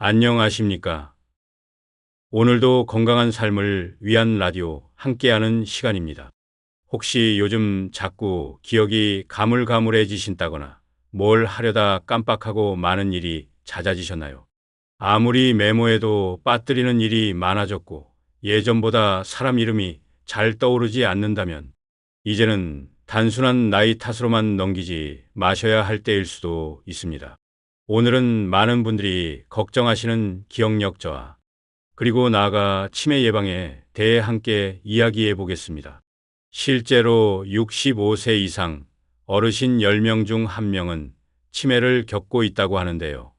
안녕하십니까? 오늘도 건강한 삶을 위한 라디오 함께하는 시간입니다. 혹시 요즘 자꾸 기억이 가물가물해지신다거나 뭘 하려다 깜빡하고 많은 일이 잦아지셨나요? 아무리 메모해도 빠뜨리는 일이 많아졌고 예전보다 사람 이름이 잘 떠오르지 않는다면 이제는 단순한 나이 탓으로만 넘기지 마셔야 할 때일 수도 있습니다. 오늘은 많은 분들이 걱정하시는 기억력 저하, 그리고 나아가 치매 예방에 대해 함께 이야기해 보겠습니다. 실제로 65세 이상 어르신 10명 중 1명은 치매를 겪고 있다고 하는데요.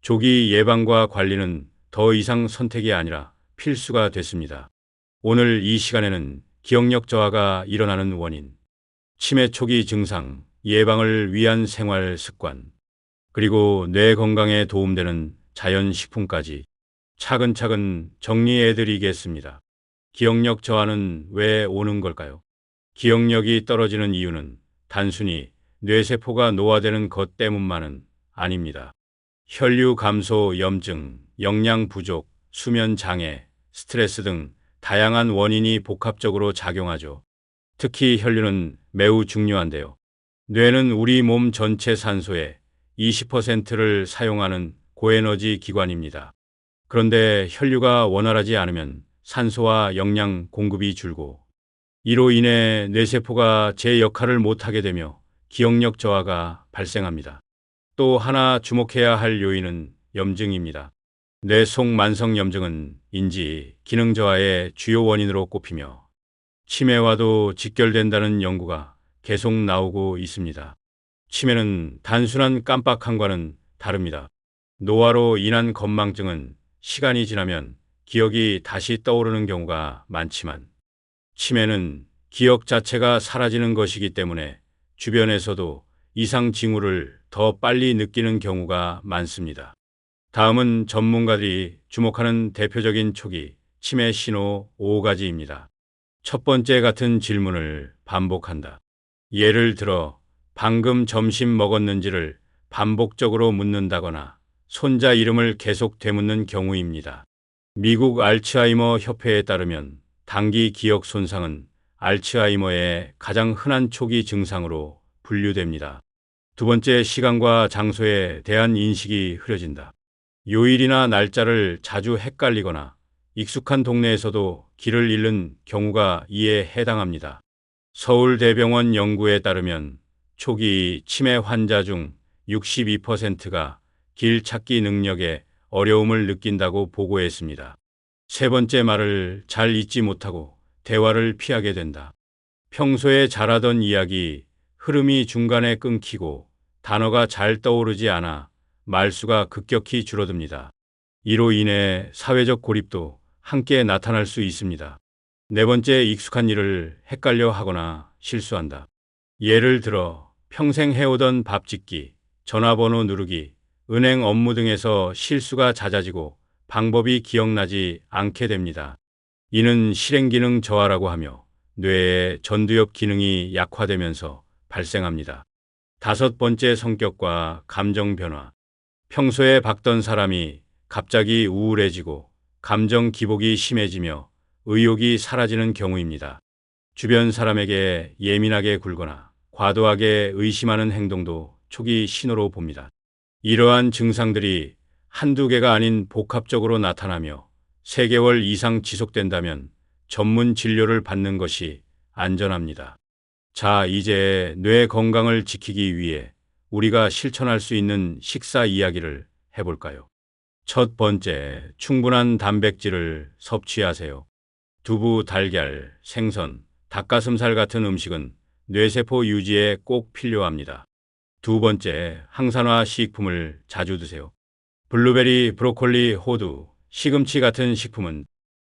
조기 예방과 관리는 더 이상 선택이 아니라 필수가 됐습니다. 오늘 이 시간에는 기억력 저하가 일어나는 원인, 치매 초기 증상, 예방을 위한 생활 습관, 그리고 뇌 건강에 도움되는 자연식품까지 차근차근 정리해 드리겠습니다. 기억력 저하는 왜 오는 걸까요? 기억력이 떨어지는 이유는 단순히 뇌세포가 노화되는 것 때문만은 아닙니다. 혈류 감소, 염증, 영양 부족, 수면 장애, 스트레스 등 다양한 원인이 복합적으로 작용하죠. 특히 혈류는 매우 중요한데요. 뇌는 우리 몸 전체 산소의 20%를 사용하는 고에너지 기관입니다. 그런데 혈류가 원활하지 않으면 산소와 영양 공급이 줄고 이로 인해 뇌세포가 제 역할을 못하게 되며 기억력 저하가 발생합니다. 또 하나 주목해야 할 요인은 염증입니다. 뇌 속 만성 염증은 인지 기능 저하의 주요 원인으로 꼽히며 치매와도 직결된다는 연구가 계속 나오고 있습니다. 치매는 단순한 깜빡함과는 다릅니다. 노화로 인한 건망증은 시간이 지나면 기억이 다시 떠오르는 경우가 많지만 치매는 기억 자체가 사라지는 것이기 때문에 주변에서도 이상 징후를 더 빨리 느끼는 경우가 많습니다. 다음은 전문가들이 주목하는 대표적인 초기 치매 신호 5가지입니다. 첫 번째, 같은 질문을 반복한다. 예를 들어 방금 점심 먹었는지를 반복적으로 묻는다거나 손자 이름을 계속 되묻는 경우입니다. 미국 알츠하이머 협회에 따르면 단기 기억 손상은 알츠하이머의 가장 흔한 초기 증상으로 분류됩니다. 두 번째, 시간과 장소에 대한 인식이 흐려진다. 요일이나 날짜를 자주 헷갈리거나 익숙한 동네에서도 길을 잃는 경우가 이에 해당합니다. 서울대병원 연구에 따르면 초기 치매 환자 중 62%가 길 찾기 능력에 어려움을 느낀다고 보고했습니다. 세 번째, 말을 잘 잊지 못하고 대화를 피하게 된다. 평소에 잘하던 이야기, 흐름이 중간에 끊기고 단어가 잘 떠오르지 않아 말수가 급격히 줄어듭니다. 이로 인해 사회적 고립도 함께 나타날 수 있습니다. 네 번째, 익숙한 일을 헷갈려 하거나 실수한다. 예를 들어 평생 해오던 밥 짓기, 전화번호 누르기, 은행 업무 등에서 실수가 잦아지고 방법이 기억나지 않게 됩니다. 이는 실행기능 저하라고 하며 뇌의 전두엽 기능이 약화되면서 발생합니다. 다섯 번째, 성격과 감정 변화. 평소에 밝던 사람이 갑자기 우울해지고 감정 기복이 심해지며 의욕이 사라지는 경우입니다. 주변 사람에게 예민하게 굴거나 과도하게 의심하는 행동도 초기 신호로 봅니다. 이러한 증상들이 한두 개가 아닌 복합적으로 나타나며 3개월 이상 지속된다면 전문 진료를 받는 것이 안전합니다. 자, 이제 뇌 건강을 지키기 위해 우리가 실천할 수 있는 식사 이야기를 해볼까요? 첫 번째, 충분한 단백질을 섭취하세요. 두부, 달걀, 생선, 닭가슴살 같은 음식은 뇌세포 유지에 꼭 필요합니다. 두 번째, 항산화 식품을 자주 드세요. 블루베리, 브로콜리, 호두, 시금치 같은 식품은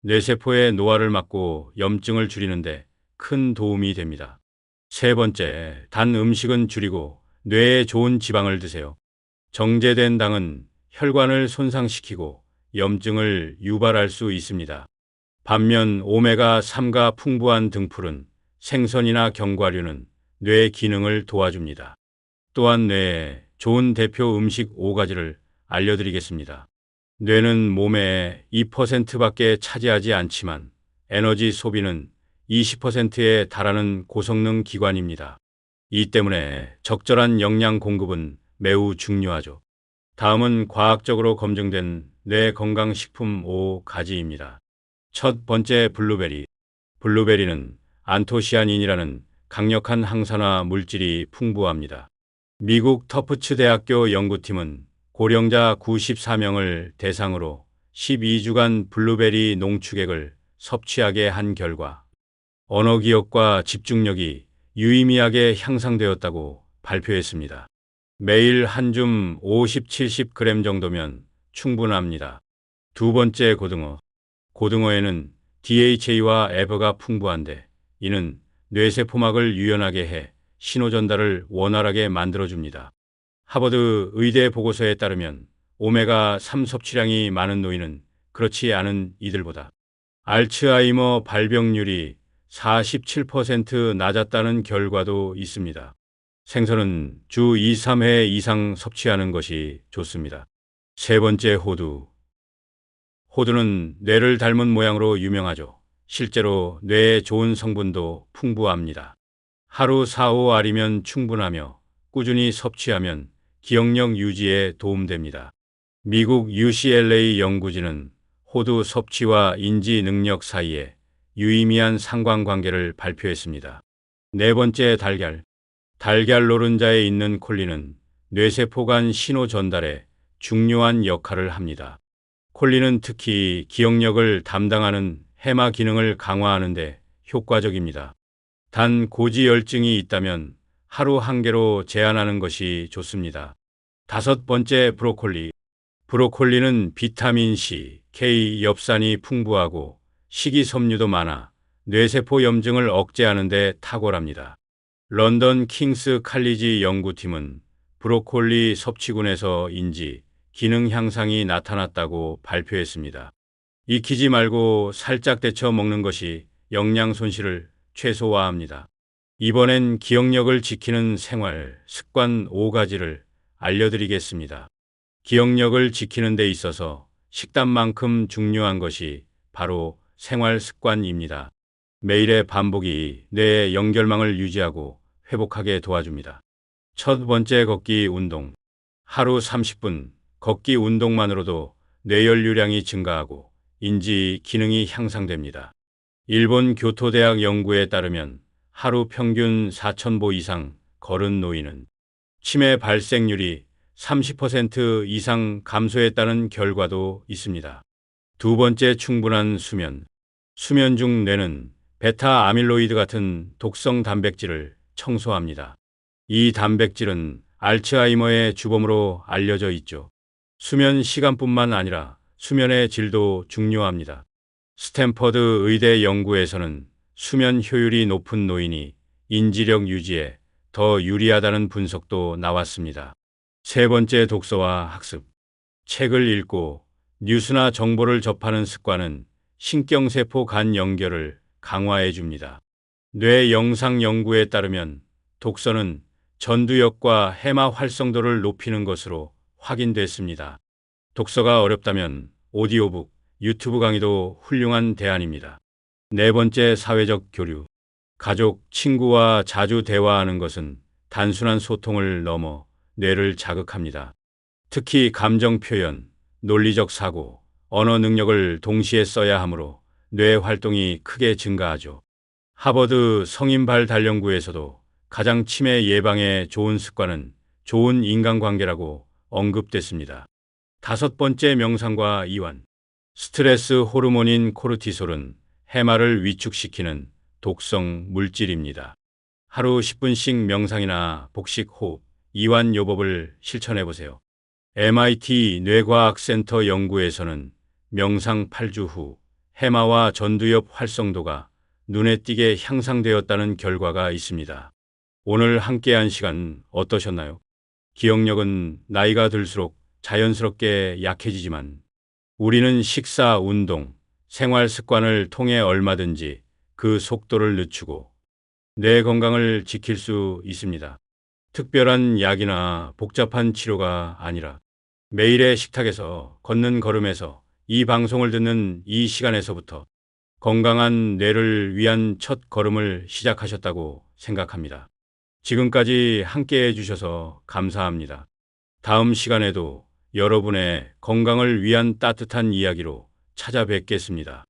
뇌세포의 노화를 막고 염증을 줄이는데 큰 도움이 됩니다. 세 번째, 단 음식은 줄이고 뇌에 좋은 지방을 드세요. 정제된 당은 혈관을 손상시키고 염증을 유발할 수 있습니다. 반면 오메가3가 풍부한 등푸른 생선이나 견과류는 뇌 기능을 도와줍니다. 또한 뇌에 좋은 대표 음식 5가지를 알려드리겠습니다. 뇌는 몸의 2%밖에 차지하지 않지만 에너지 소비는 20%에 달하는 고성능 기관입니다. 이 때문에 적절한 영양 공급은 매우 중요하죠. 다음은 과학적으로 검증된 뇌 건강식품 5가지입니다. 첫 번째, 블루베리. 블루베리는 안토시아닌이라는 강력한 항산화 물질이 풍부합니다. 미국 터프츠 대학교 연구팀은 고령자 94명을 대상으로 12주간 블루베리 농축액을 섭취하게 한 결과 언어 기억과 집중력이 유의미하게 향상되었다고 발표했습니다. 매일 한 줌 50, 70g 정도면 충분합니다. 두 번째, 고등어. 고등어에는 DHA와 에버가 풍부한데 이는 뇌세포막을 유연하게 해 신호 전달을 원활하게 만들어줍니다. 하버드 의대 보고서에 따르면 오메가3 섭취량이 많은 노인은 그렇지 않은 이들보다 알츠하이머 발병률이 47% 낮았다는 결과도 있습니다. 생선은 주 2, 3회 이상 섭취하는 것이 좋습니다. 세 번째, 호두. 호두는 뇌를 닮은 모양으로 유명하죠. 실제로 뇌에 좋은 성분도 풍부합니다. 하루 4-5알이면 충분하며 꾸준히 섭취하면 기억력 유지에 도움됩니다. 미국 UCLA 연구진은 호두 섭취와 인지 능력 사이에 유의미한 상관관계를 발표했습니다. 네 번째, 달걀. 달걀 노른자에 있는 콜린은 뇌세포 간 신호 전달에 중요한 역할을 합니다. 콜린은 특히 기억력을 담당하는 해마 기능을 강화하는 데 효과적입니다. 단 고지혈증이 있다면 하루 한 개로 제한하는 것이 좋습니다. 다섯 번째, 브로콜리. 브로콜리는 비타민 C, K, 엽산이 풍부하고 식이섬유도 많아 뇌세포 염증을 억제하는 데 탁월합니다. 런던 킹스 칼리지 연구팀은 브로콜리 섭취군에서 인지, 기능 향상이 나타났다고 발표했습니다. 익히지 말고 살짝 데쳐 먹는 것이 영양 손실을 최소화합니다. 이번엔 기억력을 지키는 생활 습관 5가지를 알려드리겠습니다. 기억력을 지키는 데 있어서 식단만큼 중요한 것이 바로 생활 습관입니다. 매일의 반복이 뇌의 연결망을 유지하고 회복하게 도와줍니다. 첫 번째, 걷기 운동. 하루 30분 걷기 운동만으로도 뇌연류량이 증가하고 인지 기능이 향상됩니다. 일본 교토대학 연구에 따르면 하루 평균 4,000보 이상 걸은 노인은 치매 발생률이 30% 이상 감소했다는 결과도 있습니다. 두 번째, 충분한 수면. 수면 중 뇌는 베타 아밀로이드 같은 독성 단백질을 청소합니다. 이 단백질은 알츠하이머의 주범으로 알려져 있죠. 수면 시간뿐만 아니라 수면의 질도 중요합니다. 스탠퍼드 의대 연구에서는 수면 효율이 높은 노인이 인지력 유지에 더 유리하다는 분석도 나왔습니다. 세 번째, 독서와 학습. 책을 읽고 뉴스나 정보를 접하는 습관은 신경세포 간 연결을 강화해 줍니다. 뇌 영상 연구에 따르면 독서는 전두엽과 해마 활성도를 높이는 것으로 확인됐습니다. 독서가 어렵다면 오디오북, 유튜브 강의도 훌륭한 대안입니다. 네 번째, 사회적 교류. 가족, 친구와 자주 대화하는 것은 단순한 소통을 넘어 뇌를 자극합니다. 특히 감정 표현, 논리적 사고, 언어 능력을 동시에 써야 하므로 뇌 활동이 크게 증가하죠. 하버드 성인발 단연구에서도 가장 치매 예방에 좋은 습관은 좋은 인간관계라고 언급됐습니다. 다섯 번째, 명상과 이완. 스트레스 호르몬인 코르티솔은 해마를 위축시키는 독성 물질입니다. 하루 10분씩 명상이나 복식 호흡, 이완 요법을 실천해 보세요. MIT 뇌과학센터 연구에서는 명상 8주 후 해마와 전두엽 활성도가 눈에 띄게 향상되었다는 결과가 있습니다. 오늘 함께한 시간 어떠셨나요? 기억력은 나이가 들수록 자연스럽게 약해지지만 우리는 식사, 운동, 생활 습관을 통해 얼마든지 그 속도를 늦추고 뇌 건강을 지킬 수 있습니다. 특별한 약이나 복잡한 치료가 아니라 매일의 식탁에서, 걷는 걸음에서, 이 방송을 듣는 이 시간에서부터 건강한 뇌를 위한 첫 걸음을 시작하셨다고 생각합니다. 지금까지 함께 해주셔서 감사합니다. 다음 시간에도 여러분의 건강을 위한 따뜻한 이야기로 찾아뵙겠습니다.